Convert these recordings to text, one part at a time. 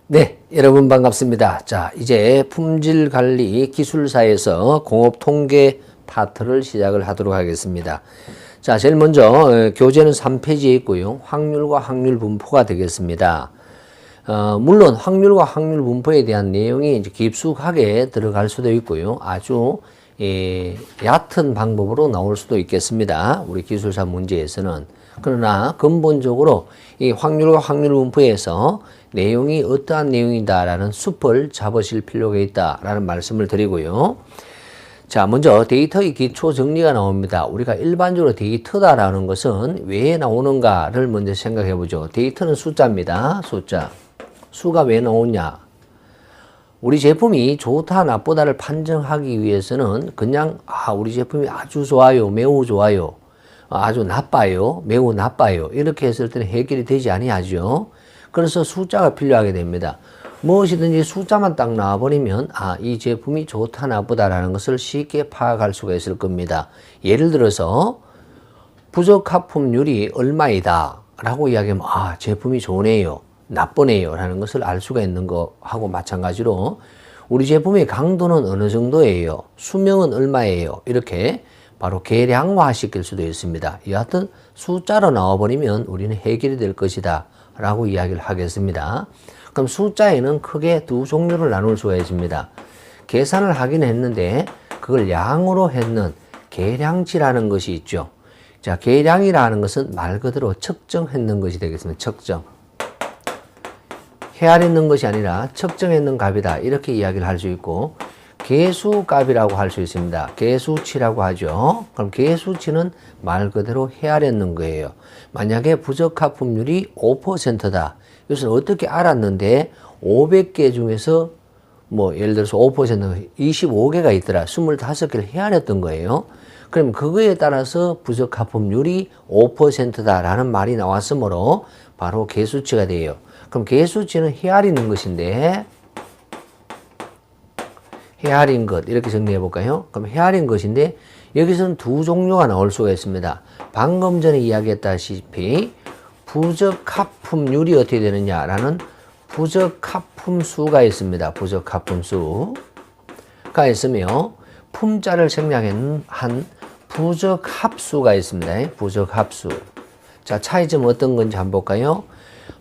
네, 여러분 반갑습니다. 자, 이제 품질관리 기술사에서 공업통계 파트를 시작을 하도록 하겠습니다. 자, 제일 먼저 교재는 3페이지에 있고요. 확률과 확률 분포가 되겠습니다. 물론 확률과 확률 분포에 대한 내용이 이제 깊숙하게 들어갈 수도 있고요. 아주 얕은 방법으로 나올 수도 있겠습니다. 우리 기술사 문제에서는. 그러나 근본적으로 이 확률과 확률 분포에서 내용이 어떠한 내용이다라는 숲을 잡으실 필요가 있다라는 말씀을 드리고요. 자, 먼저 데이터의 기초 정리가 나옵니다. 우리가 일반적으로 데이터다라는 것은 왜 나오는가를 먼저 생각해 보죠. 데이터는 숫자입니다. 숫자. 수가 왜 나오냐? 우리 제품이 좋다 나쁘다를 판정하기 위해서는 그냥 우리 제품이 아주 좋아요, 매우 좋아요, 아주 나빠요, 매우 나빠요 이렇게 했을 때는 해결이 되지 아니하죠. 그래서 숫자가 필요하게 됩니다. 무엇이든지 숫자만 딱 나와버리면 이 제품이 좋다 나쁘다라는 것을 쉽게 파악할 수가 있을 겁니다. 예를 들어서 부적합품률이 얼마이다 라고 이야기하면 제품이 좋네요, 나쁘네요 라는 것을 알 수가 있는 거하고 마찬가지로 우리 제품의 강도는 어느 정도예요, 수명은 얼마예요, 이렇게 바로 계량화 시킬 수도 있습니다. 여하튼 숫자로 나와버리면 우리는 해결이 될 것이다 라고 이야기를 하겠습니다. 그럼 숫자에는 크게 두 종류를 나눌 수가 있습니다. 계산을 하긴 했는데 그걸 양으로 했는 계량치라는 것이 있죠. 자, 계량이라는 것은 말 그대로 측정했는 것이 되겠습니다. 측정. 헤아리는 것이 아니라 측정했는 값이다 이렇게 이야기를 할 수 있고, 계수값이라고 할 수 있습니다. 계수치라고 하죠. 그럼 계수치는 말 그대로 헤아렸는 거예요. 만약에 부적합품률이 5%다. 이것은 어떻게 알았는데 500개 중에서 예를 들어서 5%가 25개가 있더라. 25개를 헤아렸던 거예요. 그럼 그거에 따라서 부적합품률이 5%다라는 말이 나왔으므로 바로 계수치가 돼요. 그럼 계수치는 헤아리는 것인데, 헤아린 것 이렇게 정리해 볼까요? 그럼 헤아린 것인데 여기서는 두 종류가 나올 수가 있습니다. 방금 전에 이야기했다시피 부적합품률이 어떻게 되느냐라는 부적합품수가 있습니다. 부적합품수가 있으며 품자를 생략한 부적합수가 있습니다. 부적합수. 자, 차이점 어떤 건지 한번 볼까요?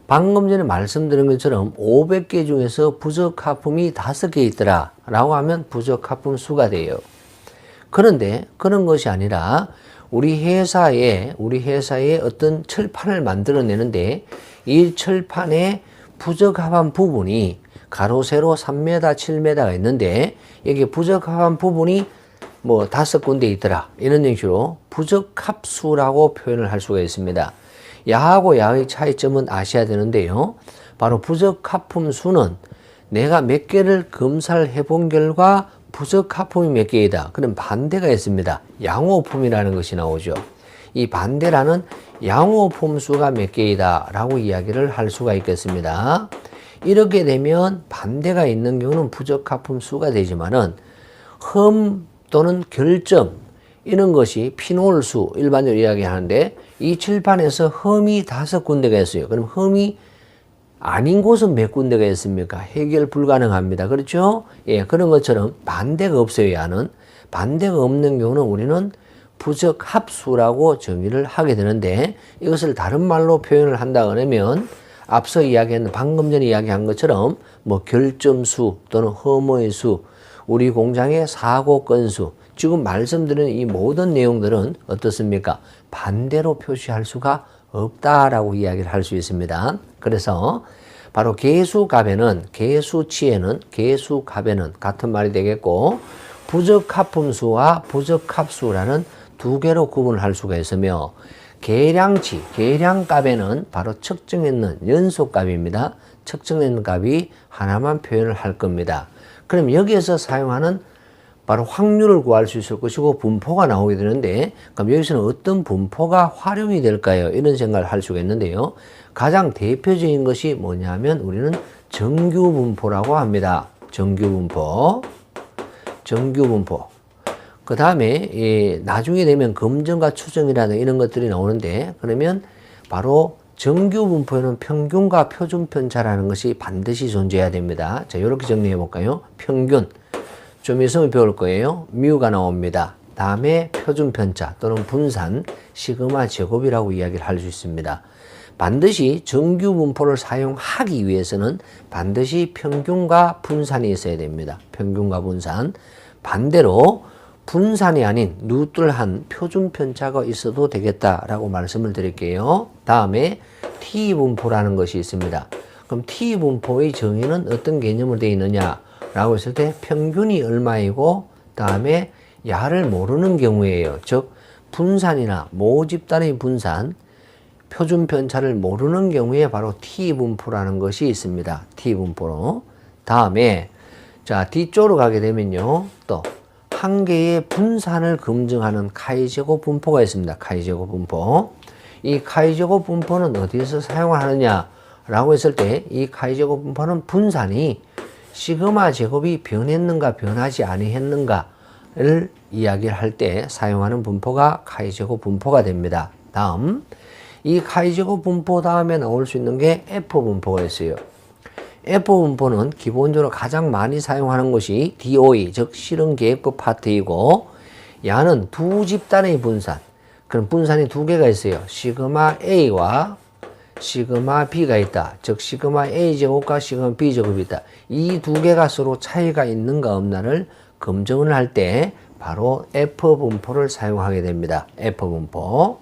방금 전에 말씀드린 것처럼 500개 중에서 부적합품이 5개 있더라 라고 하면 부적합품 수가 돼요. 그런데 그런 것이 아니라 우리 회사에 어떤 철판을 만들어내는데 이 철판에 부적합한 부분이 가로 세로 3m, 7m가 있는데 여기 부적합한 부분이 5군데 있더라 이런 식으로 부적합수라고 표현을 할 수가 있습니다. 야하고 야의 차이점은 아셔야 되는데요. 바로 부적합품 수는 내가 몇 개를 검사를 해본 결과 부적합품이 몇 개이다. 그럼 반대가 있습니다. 양호품이라는 것이 나오죠. 이 반대라는 양호품 수가 몇 개이다 라고 이야기를 할 수가 있겠습니다. 이렇게 되면 반대가 있는 경우는 부적합품 수가 되지만은 흠 또는 결점 이런 것이 피놀수 일반적으로 이야기하는데 이 칠판에서 흠이 5군데가 있어요. 그럼 흠이 아닌 곳은 몇 군데가 있습니까? 해결 불가능합니다. 그렇죠? 예, 그런 것처럼 반대가 없어요. 야는 반대가 없는 경우는 우리는 부적합수라고 정의를 하게 되는데, 이것을 다른 말로 표현을 한다 그러면 앞서 이야기한 방금 전에 이야기한 것처럼 결점수 또는 흠의 수, 우리 공장의 사고 건수, 지금 말씀드린 이 모든 내용들은 어떻습니까? 반대로 표시할 수가 없다라고 이야기를 할 수 있습니다. 그래서 바로 계수값에는, 계수치에는, 계수값에는 같은 말이 되겠고, 부적합품수와 부적합수라는 두 개로 구분을 할 수가 있으며, 계량치, 계량값에는 바로 측정했는 연소값입니다. 측정했는 값이 하나만 표현을 할 겁니다. 그럼 여기에서 사용하는 바로 확률을 구할 수 있을 것이고 분포가 나오게 되는데, 그럼 여기서는 어떤 분포가 활용이 될까요? 이런 생각을 할 수가 있는데요. 가장 대표적인 것이 뭐냐면 우리는 정규분포라고 합니다. 정규분포. 그 다음에 나중에 되면 검정과 추정이라는 이런 것들이 나오는데, 그러면 바로 정규 분포에는 평균과 표준 편차라는 것이 반드시 존재해야 됩니다. 자, 이렇게 정리해 볼까요? 평균. 좀 있으면 배울 거예요. 뮤가 나옵니다. 다음에 표준 편차 또는 분산, 시그마 제곱이라고 이야기를 할 수 있습니다. 반드시 정규 분포를 사용하기 위해서는 반드시 평균과 분산이 있어야 됩니다. 평균과 분산. 반대로 분산이 아닌 뉴트럴한 표준 편차가 있어도 되겠다라고 말씀을 드릴게요. 다음에 T분포라는 것이 있습니다. 그럼 T분포의 정의는 어떤 개념으로 되어 있느냐라고 했을 때 평균이 얼마이고 다음에 야를 모르는 경우에요. 즉 분산이나 모집단의 분산, 표준 편차를 모르는 경우에 바로 T분포라는 것이 있습니다. T분포로. 다음에 자 뒤쪽으로 가게 되면요. 또 한 개의 분산을 검증하는 카이제곱 분포가 있습니다. 카이제곱 분포. 이 카이제곱 분포는 어디에서 사용하느냐라고 했을 때 이 카이제곱 분포는 분산이 시그마 제곱이 변했는가 변하지 아니했는가를 이야기를 할 때 사용하는 분포가 카이제곱 분포가 됩니다. 다음 이 카이제곱 분포 다음에 나올 수 있는 게 F 분포가 있어요. F 분포는 기본적으로 가장 많이 사용하는 것이 DOE, 즉 실행 계획법 파트이고, 야는 두 집단의 분산, 그럼 분산이 두 개가 있어요. 시그마 A와 시그마 B가 있다. 즉 시그마 A 제곱과 시그마 B 제곱이 있다. 이 두 개가 서로 차이가 있는가 없나를 검증을 할 때 바로 F 분포를 사용하게 됩니다. F 분포.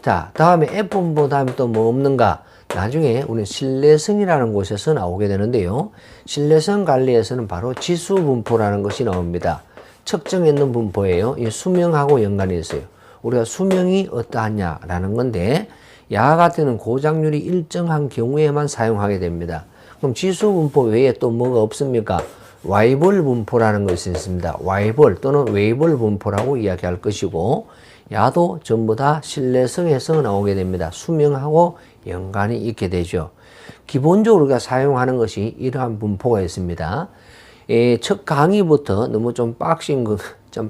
자, 다음에 F 분포 다음에 또 뭐 없는가? 나중에 우리 신뢰성이라는 곳에서 나오게 되는데요. 신뢰성 관리에서는 바로 지수 분포라는 것이 나옵니다. 측정했는 분포예요. 이 수명하고 연관이 있어요. 우리가 수명이 어떠하냐라는 건데 야 같은 고장률이 일정한 경우에만 사용하게 됩니다. 그럼 지수 분포 외에 또 뭐가 없습니까? 와이볼 분포라는 것이 있습니다. 와이볼 또는 웨이볼 분포라고 이야기할 것이고 야도 전부 다 신뢰성에서 나오게 됩니다. 수명하고 연관이 있게 되죠. 기본적으로 우리가 사용하는 것이 이러한 분포가 있습니다. 첫 강의부터 너무 좀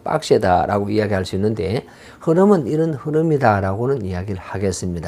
빡세다라고 이야기할 수 있는데 흐름은 이런 흐름이다라고는 이야기를 하겠습니다.